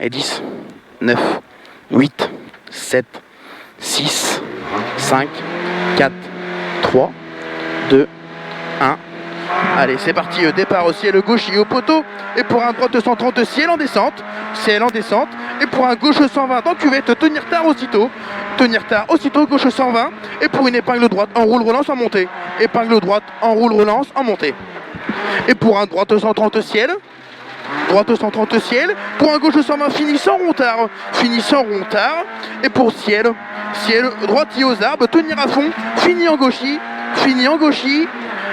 Et 10, 9, 8, 7, 6, 5, 4, 3, 2, 1. Allez, c'est parti, départ au ciel gauche et au poteau. Et pour un droite 130, ciel en descente. Et pour un gauche 120 dans cuvette, tenir tard aussitôt. Gauche 120. Et pour une épingle droite en roule relance en montée. Épingle droite en roule relance en montée. Et pour un droite 130 ciel. Pour un gauche 120 finissant rond-tard. Et pour ciel droitier aux arbres, tenir à fond, fini en gauchis.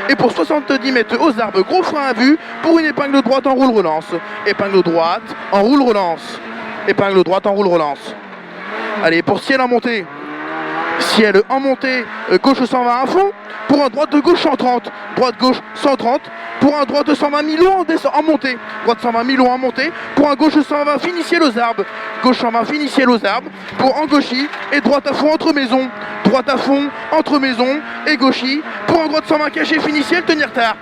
Et pour 70 mètres aux arbres, gros frein à vue, pour une épingle droite en roule relance. Épingle droite en roule relance. Allez, pour ciel en montée, gauche 120 à fond, pour un droite gauche 130, droite-gauche 130, pour un droite 120 milons en montée, droite 120 milons en montée, pour un gauche 120 fini ciel aux arbres, gauche 120 fini ciel aux arbres, pour en gauchis et droite à fond entre maisons, et gauchis, pour un droite 120 caché fini ciel tenir tard,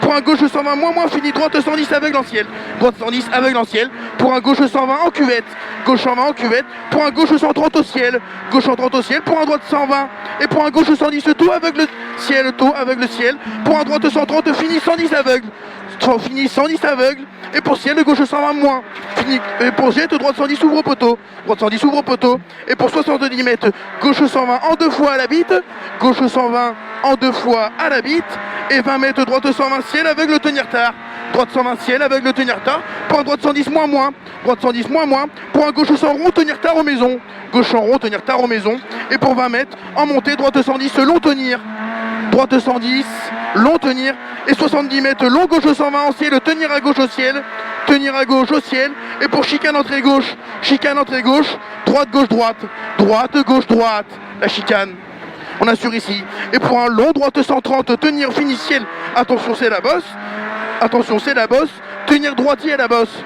pour un gauche 120 moins fini, droite 110 aveugle en ciel, pour un gauche 120 en cuvette, pour un gauche 130 au ciel, pour un droite 120 et pour un gauche 110 taux aveugle ciel, pour un droite 130 fini 110 aveugle, et pour ciel gauche 120 moins, et pour jet droite 110 ouvre poteau, et pour 70 mètres gauche 120 en deux fois à la bite, et 20 mètres droite 120 ciel aveugle tenir tard, pour un droite 110 moins, pour un gauche 100 rond tenir tard aux maisons, et pour 20 mètres en montée droite 110 long tenir, et 70 mètres long gauche 120 en ciel, tenir à gauche au ciel, et pour chicane entrée gauche, droite, la chicane. On assure ici. Et pour un long droite 130, tenir fini ciel, attention c'est la bosse, tenir droitier à la bosse.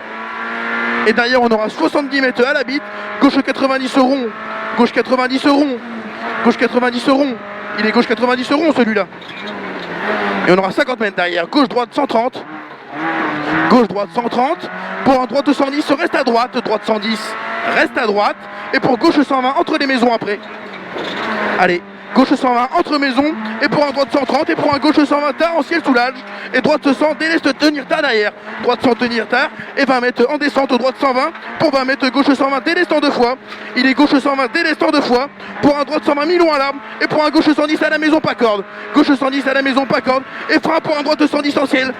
Et derrière on aura 70 mètres à la bite, gauche 90 rond, il est gauche 90 rond celui-là. Et on aura 50 mètres derrière, gauche droite 130, pour un droite 110 reste à droite, et pour gauche 120 entre les maisons après. Allez, gauche 120 entre maisons, et pour un droite 130, et pour un gauche 120 tard en ciel soulage, et droite 100 déleste tenir tard derrière, et 20 mètres en descente, droite 120, pour 20 mètres gauche 120 délestant deux fois, il est gauche 120 délestant deux fois, pour un droite 120 milons à l'arbre, et pour un gauche 110 à la maison pas corde, et frein pour un droite 110 en ciel,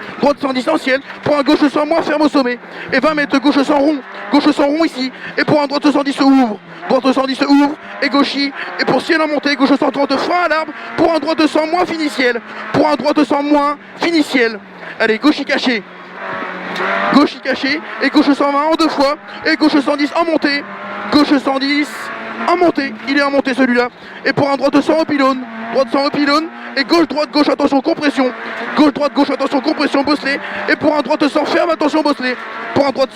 pour un gauche 100 moins ferme au sommet, et 20 mètres gauche 100 rond ici, et pour un droite 110 ouvre, et gauchis, et pour ciel en montée, gauche 130 frein à l'arbre, pour un droite 100 moins fini ciel, allez, gauchis caché, et gauche 120 en deux fois, et gauche 110 en montée, il est en montée celui-là, et pour un droite 100 au pylône, et gauche, attention compression, bosselet, et pour un droite 100 ferme, attention bosselet, pour un gauche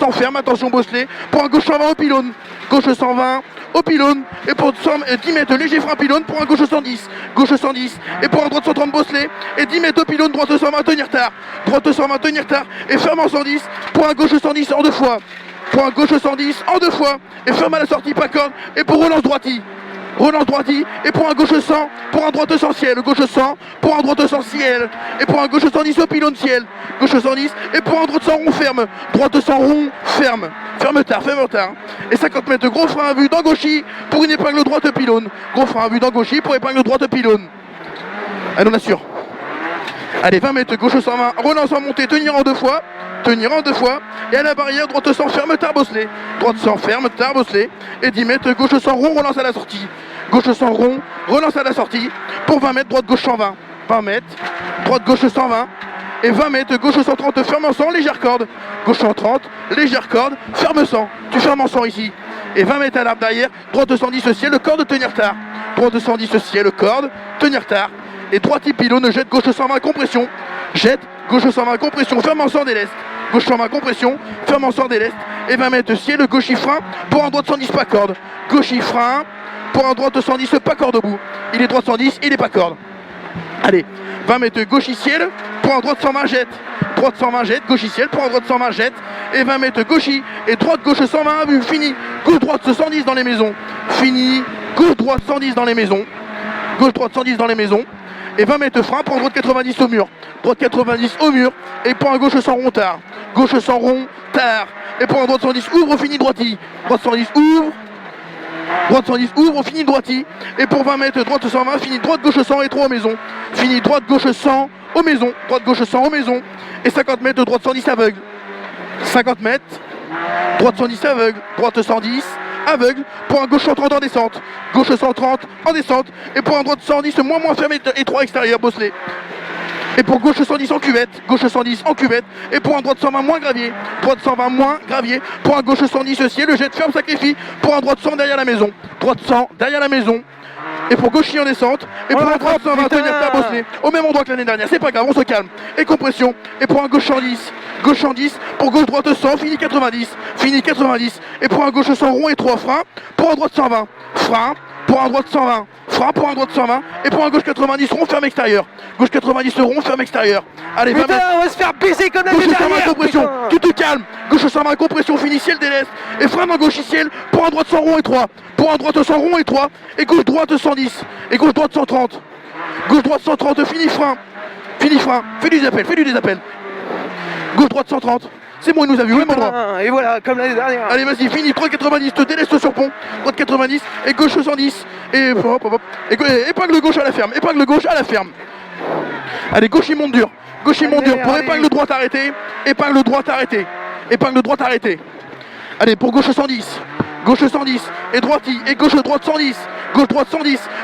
120 au pylône, et pour 10 mètres léger frein pylône, pour un gauche 110, et pour un droite 130 bosselet, et 10 mètres au pylône, droite 120 tenir tard, et ferme en 110, pour un gauche 110 en deux fois, et ferme à la sortie pas corde, et pour relance droitie, et pour un gauche 100, pour un droite 100 ciel, pour un droite 100 ciel, et pour un gauche 110 au pylône ciel, et pour un droite 100 rond ferme, ferme tard, et 50 mètres gros frein à vue dans gauchis, pour une épingle droite pylône, allez on assure. Allez, 20 mètres gauche 120, relance en montée, tenir en deux fois, et à la barrière, droite 100 ferme, tard bosselet, et 10 mètres gauche 100 rond, relance à la sortie, pour 20 mètres, droite gauche 120, droite gauche 120, et 20 mètres gauche 130, ferme en 100, légère corde, gauche 130, légère corde, ferme 100, tu fermes en 100 ici, et 20 mètres à l'arbre derrière, droite 110 ciel, corde, tenir tard, et droitier pylône, jette gauche 120 compression, ferme en 100 déleste, et 20 mètres ciel, gauchis frein, pour un droite 110 pas corde, pour un droite 110 pas corde au bout, il est droite 110, il est pas corde. Allez, 20 mètres gauchis ciel, pour un droite 120 jette, droite 120 jette, gauche ciel, pour un droite 120 jette, et 20 mètres gauche et droite gauche 120 vu, fini, gauche droite 110 dans les maisons, fini, gauche droite 110 dans les maisons, gauche droite 110 dans les maisons, et 20 mètres frein pour un droite 90 au mur, droite 90 au mur, et pour un gauche sans rond tard, gauche sans rond tard, et pour un droite 110 ouvre, fini droiti, droite 110 ouvre, droite 110 ouvre, on finit droiti, et pour 20 mètres, droite 120, fini droite gauche 100 et 3 aux maisons, fini droite gauche 100 aux maisons, droite gauche 100 aux maisons, et 50 mètres, droite 110 aveugle, 50 mètres, droite 110 aveugle, droite 110 aveugle, pour un gauche 130 en descente, gauche 130 en descente, et pour un droite 110 moins fermé et 3 extérieur bosselé. Et pour gauche 110 en cuvette, gauche 110 en cuvette, et pour un droite 120 moins gravier, droite 120 moins gravier, pour un gauche 110 ciel, le jet ferme sacrifie, pour un droite 100 derrière la maison, droite 100 derrière la maison, et pour gauche en descente, et pour un droite 120 tenir ta bosselé, au même endroit que l'année dernière, c'est pas grave, on se calme, et compression, et pour un gauche 110, gauche 110, pour gauche droite 100, fini 90, et pour un gauche 100 rond et 3 freins, pour un droite 120, frein, pour un droite 120, frein pour un droite 120, et pour un gauche 90 rond ferme extérieur, gauche 90 rond ferme extérieur, allez 20 mètres, on va se faire baiser comme l'année gauche 120 dernière. compression, tu te calmes, gauche 120 compression, fini ciel déleste, et frein dans gauche ciel, pour un droite 100 rond et 3, pour un droite 100 rond et 3, et gauche droite 110, et gauche droite 130, gauche droite 130, fini frein, fais du désappel, gauche droite 130, c'est bon, il nous a vu au même endroit. Et voilà, comme l'année dernière. Allez, vas-y, fini, droite 90, te déleste sur pont, droite 90, et gauche 110, et hop, et épingle gauche à la ferme, Allez, gauche il monte dur, pour allez. épingle droite arrêtée, Allez, pour gauche 110, et droite, et gauche droite 110,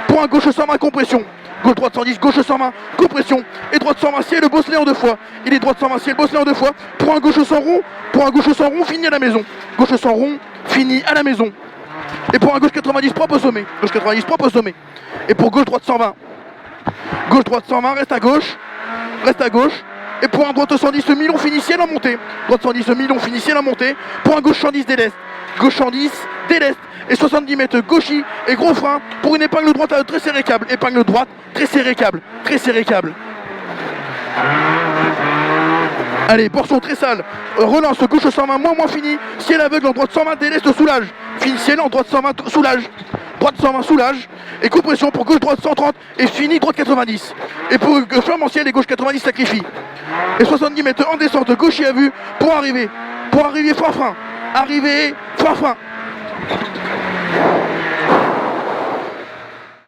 pour un gauche 120 compression, gauche droite 110, gauche 120 compression, et droite 120 ciel, le bosselé en 2 fois, il est droite 120 ciel, bosselé en 2 fois, pour un gauche 100 rond, fini à la maison, gauche 100 rond, fini à la maison, et pour un gauche 90 propre au sommet, et pour gauche droite 120, reste à gauche, et pour un droite 110 million fini ciel en montée, pour un gauche 110 déleste, et 70 mètres gauchis et gros frein pour une épingle droite très serré câble, très serré câble. Allez, portion très sale, relance gauche 120 moins fini, ciel aveugle en droite 120 déleste soulage, fini ciel en droite 120 soulage, et compression pour gauche droite 130 et fini droite 90, et pour ferme en ciel et gauche 90 sacrifie, et 70 mètres en descente gauche à vue pour arriver frein,